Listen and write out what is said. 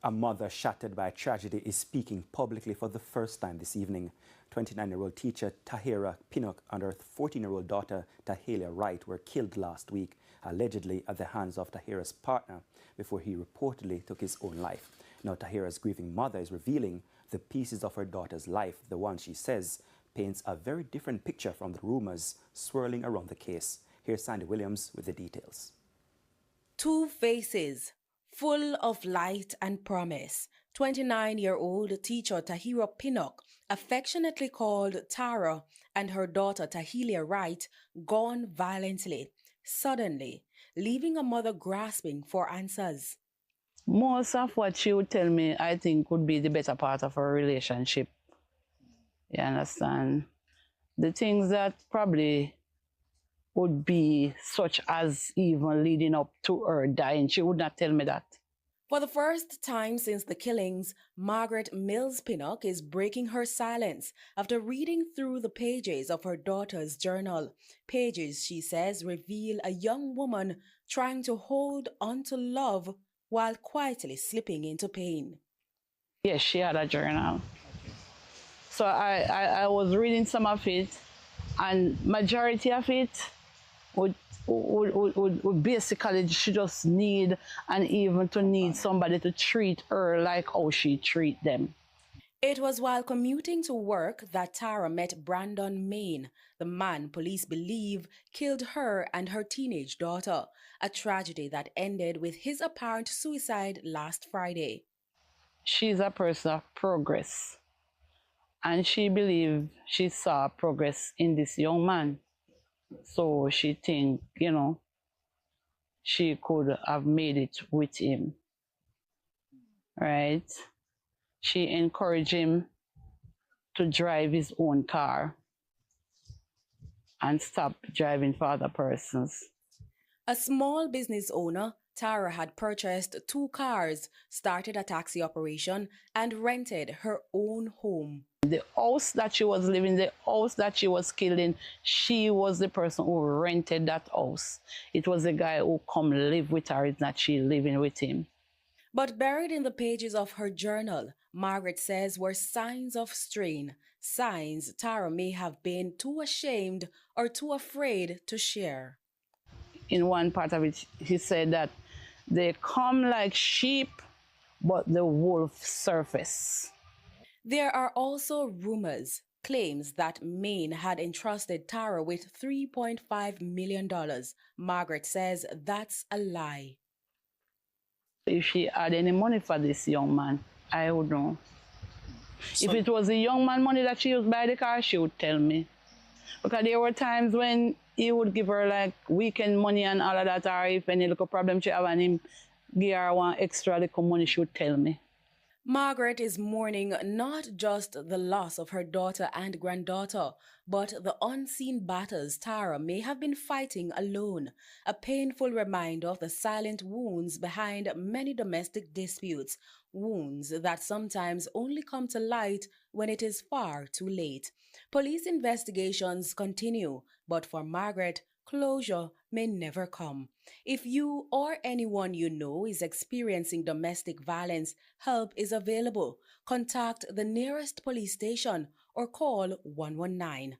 A mother shattered by tragedy is speaking publicly for the first time this evening. 29-year-old teacher Tahira Pinnock and her 14-year-old daughter Tahalia Wright were killed last week, allegedly at the hands of Tahira's partner, before he reportedly took his own life. Now Tahira's grieving mother is revealing the pieces of her daughter's life, the one she says paints a very different picture from the rumors swirling around the case. Here's Sandy Williams with the details. Two faces, full of light and promise. 29-year-old teacher Tahira Pinnock, affectionately called Tara, and her daughter Tahalia Wright, gone violently, suddenly, leaving a mother grasping for answers. Most of what she would tell me, I think, would be the better part of our relationship. You understand? The things that probably would be such as even leading up to her dying, she would not tell me that. For the first time since the killings, Margaret Mills Pinnock is breaking her silence after reading through the pages of her daughter's journal. Pages, she says, reveal a young woman trying to hold on to love while quietly slipping into pain. Yes, she had a journal. So I was reading some of it, and majority of it would basically she just need, and even to need somebody to treat her like how she treat them. It was while commuting to work that Tara met Brandon Main, the man police believe killed her and her teenage daughter, a tragedy that ended with his apparent suicide last Friday. She's a person of progress, and she believed she saw progress in this young man. So she think, she could have made it with him, right? She encouraged him to drive his own car and stop driving for other persons. A small business owner, Tara had purchased 2 cars, started a taxi operation, and rented her own home. The house that she was living, the house that she was killed in, she was the person who rented that house. It was the guy who come live with her, it's not she living with him. But buried in the pages of her journal, Margaret says were signs of strain, signs Tara may have been too ashamed or too afraid to share. In one part of it, he said that they come like sheep, but the wolf surface. There are also rumors, claims that Main had entrusted Tara with $3.5 million. Margaret says that's a lie. If she had any money for this young man, I would know. If it was the young man money that she used to buy the car, she would tell me. Because there were times when he would give her like weekend money and all of that, or if any little problem she have and him give her one extra little money, she would tell me. Margaret is mourning not just the loss of her daughter and granddaughter, but the unseen battles Tara may have been fighting alone, a painful reminder of the silent wounds behind many domestic disputes, wounds that sometimes only come to light when it is far too late. Police investigations continue, but for Margaret, closure may never come. If you or anyone you know is experiencing domestic violence, help is available. Contact the nearest police station or call 119.